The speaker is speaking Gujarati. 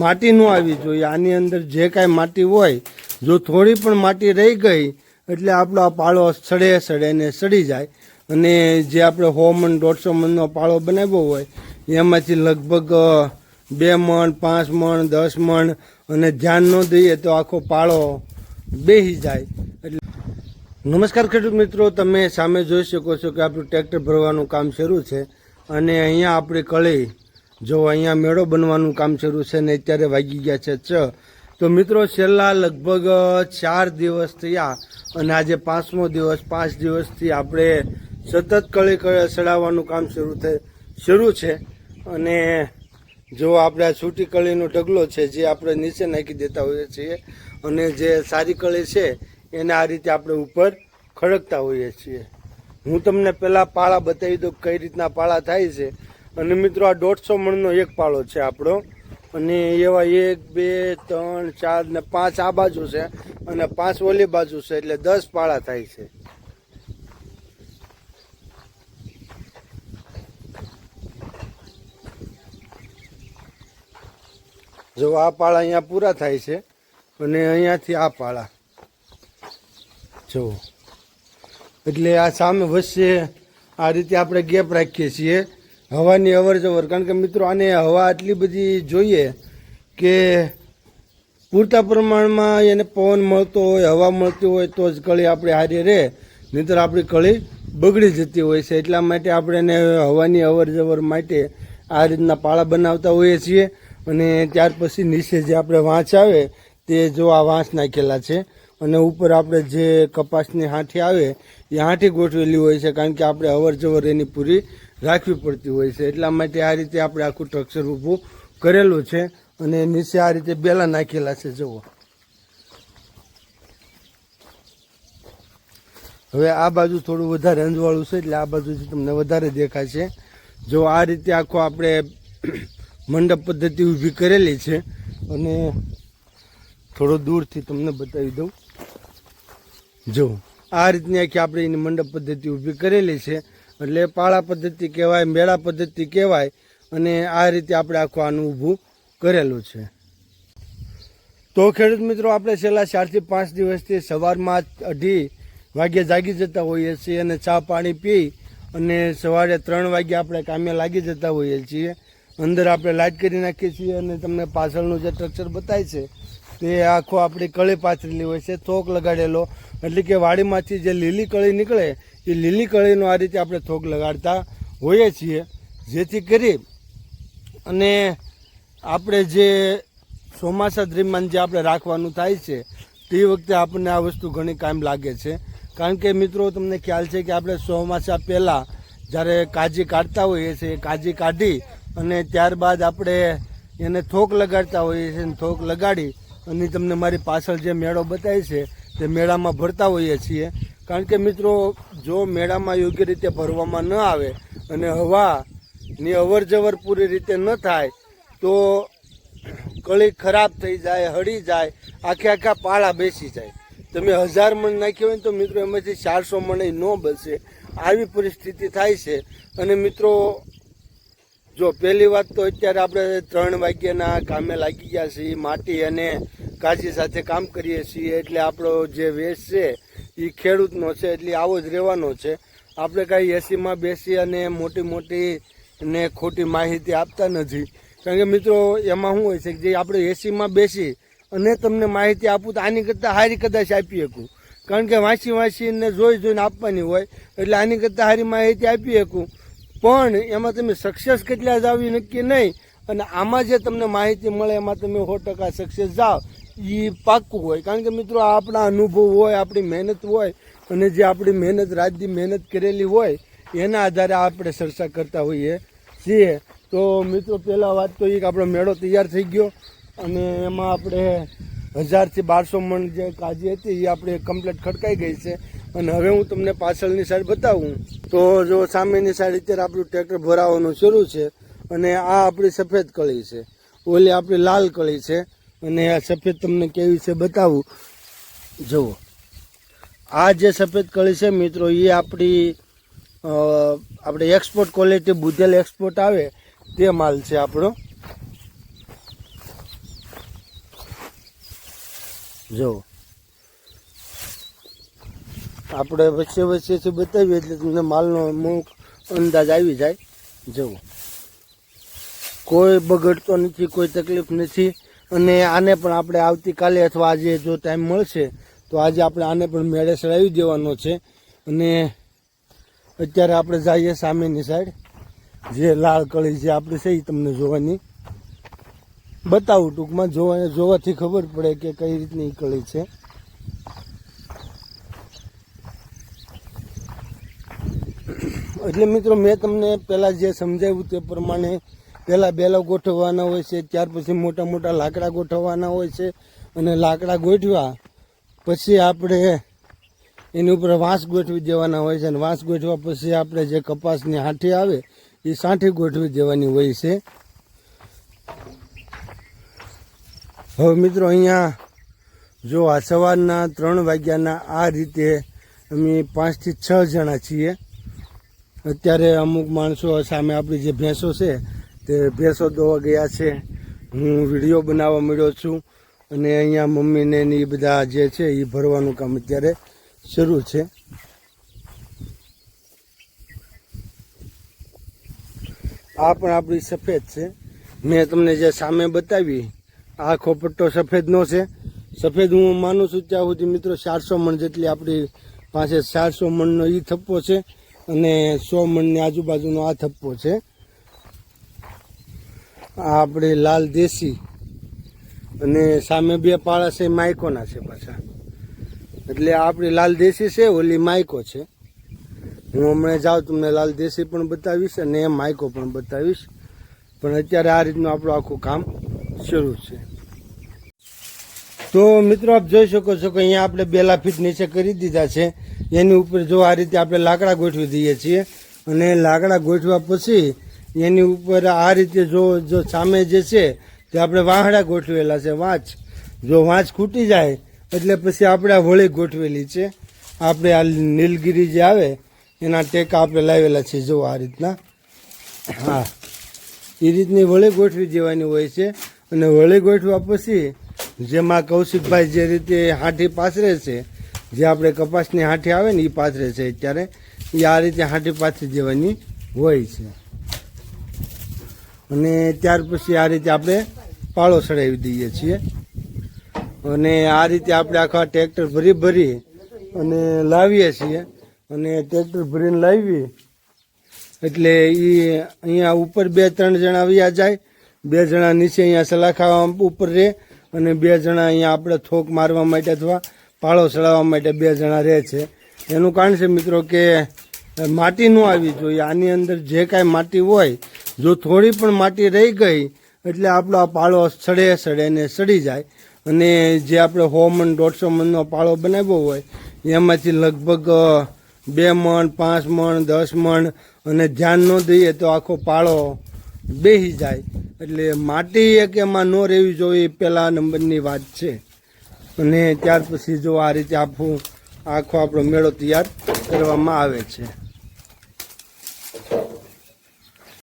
માટી ન આવી જોઈએ. આની અંદર જે કાંઈ માટી હોય, જો થોડી પણ માટી રહી ગઈ એટલે આપણો આ પાળો સડે ને સડી જાય. અને જે આપણે 100 મણ 150 મણનો પાળો બનાવ્યો હોય એમાંથી લગભગ 2 મણ 5 મણ 10 મણ અને ધ્યાન ન દઈએ તો આખો પાળો બેસી જાય. એટલે નમસ્કાર ખેડૂત મિત્રો, તમે સામે જોઈ શકો છો કે આપણું ટ્રેક્ટર ભરવાનું કામ શરૂ છે. અને અહીંયા આપણી કળી જો અહીંયા મેળો બનવાનું કામ શરૂ છે ને અત્યારે વાગી ગયા છે 6. તો મિત્રો છેલ્લા લગભગ 4 દિવસ થયા અને આજે 5મો દિવસ. 5 દિવસથી આપણે સતત કળી સડાવવાનું કામ શરૂ છે. અને જો આપણે આ છૂટી કળીનો ઢગલો છે જે આપણે નીચે નાખી દેતા હોઈએ છીએ અને જે સારી કળી છે એને આ રીતે આપણે ઉપર ખડકતા હોઈએ છીએ. હું તમને પહેલાં પાળા બતાવી દઉં કઈ રીતના પાળા થાય છે. અને મિત્રો આ 150 મણનો એક પાળો છે આપણો. અને એવા 1 2 3 4 ને 5 આ બાજુ છે અને 5 ઓલી બાજુ છે, એટલે 10 પાળા થાય છે. જો આ પાળા અહીંયા પૂરા થાય છે અને અહીંયાથી આ પાળા જો, એટલે આ સામે વચ્ચે આ રીતે આપણે ગેપ રાખીએ છીએ હવાની અવર જવર. કારણ કે મિત્રો આને હવા આટલી બધી જોઈએ કે પૂરતા પ્રમાણમાં એને પવન મળતો હોય, હવા મળતી હોય તો જ કળી આપણે હારી રહે, નહીંતર આપણી કળી બગડી જતી હોય છે. એટલા માટે આપણે એને હવાની અવર જવર માટે આ રીતના પાળા બનાવતા હોઈએ છીએ. અને ત્યાર પછી નીચે જે આપણે વાંસ આવે તે જો આ વાંસ નાખેલા છે અને ઉપર આપણે જે કપાસની હાંઠી આવે એ હાંઠી ગોઠવેલી હોય છે. કારણ કે આપણે અવર જવર એની પૂરી રાખવી પડતી હોય છે. એટલા માટે આ રીતે આપણે આખું સ્ટ્રક્ચર ઊભું કરેલું છે. અને નીચે આ રીતે બેલા નાખેલા છે. જુઓ, હવે આ બાજુ થોડું વધારે અંજવાળું છે એટલે આ બાજુથી તમને વધારે દેખાય છે. જો આ રીતે આખો આપણે મંડપ પદ્ધતિ ઊભી કરેલી છે. અને થોડો દૂરથી તમને બતાવી દઉં. જો આ રીતની આખી આપણે એની મંડપ પદ્ધતિ ઊભી કરેલી છે. એટલે પાળા પદ્ધતિ કહેવાય, મેળા પદ્ધતિ કહેવાય. અને આ રીતે આપણે આખું આનું ઊભું કરેલું છે. તો ખેડૂત મિત્રો, આપણે છેલ્લા 4 થી 5 દિવસથી સવારમાં 2:30 વાગ્યે જાગી જતા હોઈએ છીએ અને ચા પાણી પી અને સવારે 3 વાગ્યે આપણે કામે લાગી જતા હોઈએ છીએ. અંદર આપણે લાઇટ કરી નાખીએ છીએ અને તમને પાછળનું જે સ્ટ્રક્ચર બતાય છે તે આખો આપણી કળી પાથરેલી હોય છે, થોક લગાડેલો. એટલે કે વાડીમાંથી જે લીલી કળી નીકળે એ લીલી કળીનો આ રીતે આપણે થોક લગાડતા હોઈએ છીએ. જેથી કરી અને આપણે જે ચોમાસા દરમિયાન જે આપણે રાખવાનું થાય છે તે વખતે આપણને આ વસ્તુ ઘણી કામ લાગે છે. કારણ કે મિત્રો તમને ખ્યાલ છે કે આપણે ચોમાસા પહેલાં જ્યારે કાજી કાઢતા હોઈએ છીએ, કાજી કાઢી અને ત્યારબાદ આપણે એને થોક લગાડતા હોઈએ છીએ. થોક લગાડી અને તમને મારી પાછળ જે મેળો બતાવે છે તે મેળામાં ભરતા હોઈએ છીએ. કારણ કે મિત્રો જો મેળામાં યોગ્ય રીતે ભરવામાં ન આવે અને હવાની અવર જવર પૂરી રીતે ન થાય તો કળી ખરાબ થઈ જાય, હળી જાય, આખા પાળા બેસી જાય. તમે 1000 મણ નાખ્યો હોય તો મિત્રો એમાંથી 400 મણ ન બચે, આવી પરિસ્થિતિ થાય છે. અને મિત્રો જો પહેલી વાત તો અત્યારે આપણે 3 વાગ્યાના કામે લાગી ગયા છીએ, માટી અને કાજી સાથે કામ કરીએ છીએ. એટલે આપણો જે વેશ છે એ ખેડૂતનો છે, એટલે આવો જ રહેવાનો છે. આપણે કાંઈ એસીમાં બેસી અને મોટી ને ખોટી માહિતી આપતા નથી. કારણ કે મિત્રો એમાં શું હોય છે કે જે આપણે એસીમાં બેસી અને તમને માહિતી આપું તો આની કરતાં સારી કદાચ આપી શકું. કારણ કે વાંચીને જોઈને આપવાની હોય, એટલે આની કરતાં સારી માહિતી આપી શકું. પણ એમાં તમે સક્સેસ કેટલા જાવ એ નક્કી નહીં. અને આમાં જે તમને માહિતી મળે એમાં તમે 100% સક્સેસ જાઓ એ પાક્કું હોય. કારણ કે મિત્રો આપણા અનુભવ હોય, આપણી મહેનત હોય અને જે આપણી મહેનત રાતની મહેનત કરેલી હોય એના આધારે આપણે ચર્ચા કરતા હોઈએ છીએ. તો મિત્રો પહેલાં વાત તો એ કે આપણો મેળો તૈયાર થઈ ગયો અને એમાં આપણે 1000 થી 1200 મણ જે કાજી હતી એ આપણે કમ્પ્લીટ ખડકાઈ ગઈ છે. અને હવે હું તમને પાછળની સાઈડ બતાવું તો જો સામેની સાઈડ અત્યારે આપણું ટ્રેક્ટર ભરાવાનું શરૂ છે. અને આ આપણી સફેદ કળી છે, ઓલી આપણી લાલ કળી છે. અને આ સફેદ તમને કેવી છે બતાવું. જુઓ, આ જે સફેદ કળી છે મિત્રો એ આપણી આપણે એક્સપોર્ટ ક્વોલિટી બુધેલ એક્સપોર્ટ આવે તે માલ છે આપણો. જો આપણે વચ્ચે વચ્ચેથી બતાવીએ એટલે તમને માલનો અમુક અંદાજ આવી જાય. જુઓ કોઈ બગડતો નથી, કોઈ તકલીફ નથી. અને આને પણ આપણે આવતીકાલે અથવા આજે જો ટાઈમ મળશે તો આજે આપણે આને પણ મેળે ચડાવી દેવાનો છે. અને અત્યારે આપણે જઈએ સામેની સાઈડ, જે લાલ કળી જે આપણે છે એ તમને જોવાની બતાવું. ટૂંકમાં જોવાથી ખબર પડે કે કઈ રીતની કળી છે. એટલે મિત્રો મેં તમને પહેલાં જે સમજાવ્યું તે પ્રમાણે પહેલાં બેલો ગોઠવવાના હોય છે, ત્યાર પછી મોટા મોટા લાકડા ગોઠવવાના હોય છે. અને લાકડા ગોઠવ્યા પછી આપણે એની ઉપર વાંસ ગોઠવી દેવાના હોય છે. અને વાંસ ગોઠવ્યા પછી આપણે જે કપાસની હાંઠી આવે એ સાંઠી ગોઠવી દેવાની હોય છે. હવે મિત્રો અહીંયા જો આ સવારના 3 વાગ્યાના આ રીતે અમે 5 થી 6 જણા છીએ. અત્યારે અમુક માણસો સામે આપણી જે ભેંસો છે તે ભેંસો દોવા ગયા છે. હું વિડીયો બનાવવા મળ્યો છું. અને અહીંયા મમ્મીને એ બધા જે છે એ ભરવાનું કામ અત્યારે શરૂ છે. આ પણ આપણી સફેદ છે. મેં તમને જે સામે બતાવી આખો પટ્ટો સફેદનો છે. સફેદ હું માનું છું ત્યાં સુધી મિત્રો 400 મણ જેટલી આપણી પાસે 400 મણનો એ થપ્પો છે. અને 100 મણની આજુબાજુનો આ થપ્પો છે. આ આપણે લાલ દેશી અને સામે 2 પાળા છે માઇકોના છે પાછા. એટલે આપણી લાલ દેશી છે, ઓલી માઇકો છે. હું હમણાં જાઉં તમને લાલ દેશી પણ બતાવીશ અને માઇકો પણ બતાવીશ. પણ અત્યારે આ રીતનું આપણું આખું કામ શરૂ છે. તો મિત્રો આપ જોઈ શકો છો કે અહીંયા આપણે 2 ફીટ નીચે કરી દીધા છે. એની ઉપર જો આ રીતે આપણે લાકડા ગોઠવી દઈએ છીએ. અને લાકડા ગોઠવ્યા પછી એની ઉપર આ રીતે જો સામે જે છે તે આપણે વાહડા ગોઠવેલા છે. જો વાંચ ખૂટી જાય એટલે પછી આપણે આ વળી ગોઠવેલી છે. આપણે આ નીલગીરી જે આવે એના ટેકા આપણે લાવેલા છે. જો આ રીતના, હા, એ રીતની વળી ગોઠવી દેવાની હોય છે. અને વળી ગોઠવા પછી જેમાં કૌશિકભાઈ જે રીતે હાંઠી પાથરે છે, જે આપણે કપાસની હાંઠી આવે ને એ પાથરે છે અત્યારે, એ આ રીતે હાંઠી પાથરી દેવાની હોય છે. અને ત્યાર પછી આ રીતે આપણે પાળો ચડાવી દઈએ છીએ. અને આ રીતે આપણે આખા ટ્રેક્ટર ભરી અને લાવીએ છીએ. અને ટ્રેક્ટર ભરીને લાવી એટલે એ અહીંયા ઉપર 2-3 જણા આવ્યા જાય. 2 જણા નીચે અહીંયા સલાખા ઉપર રહે. અને 2 જણા અહીંયા આપણે થોક મારવા માટે અથવા પાળો ચડાવવા માટે 2 જણા રહે છે. એનું કારણ છે મિત્રો કે માટી ન આવી જોઈએ. આની અંદર જે કાંઈ માટી હોય, જો થોડી પણ માટી રહી ગઈ એટલે આપણો આ પાળો સડે ને સડી જાય. અને જે આપણે 100 મણ 150 મણનો પાળો બનાવ્યો હોય એમાંથી લગભગ 2 મણ 5 મણ 10 મણ અને ધ્યાન ન દઈએ તો આખો પાળો બેસી જાય. એટલે માટી એક એમાં ન રહેવી જોઈએ, પહેલા નંબરની વાત છે. અને ત્યાર પછી જો આ રીતે આખો આપણો મેળો તૈયાર કરવામાં આવે છે.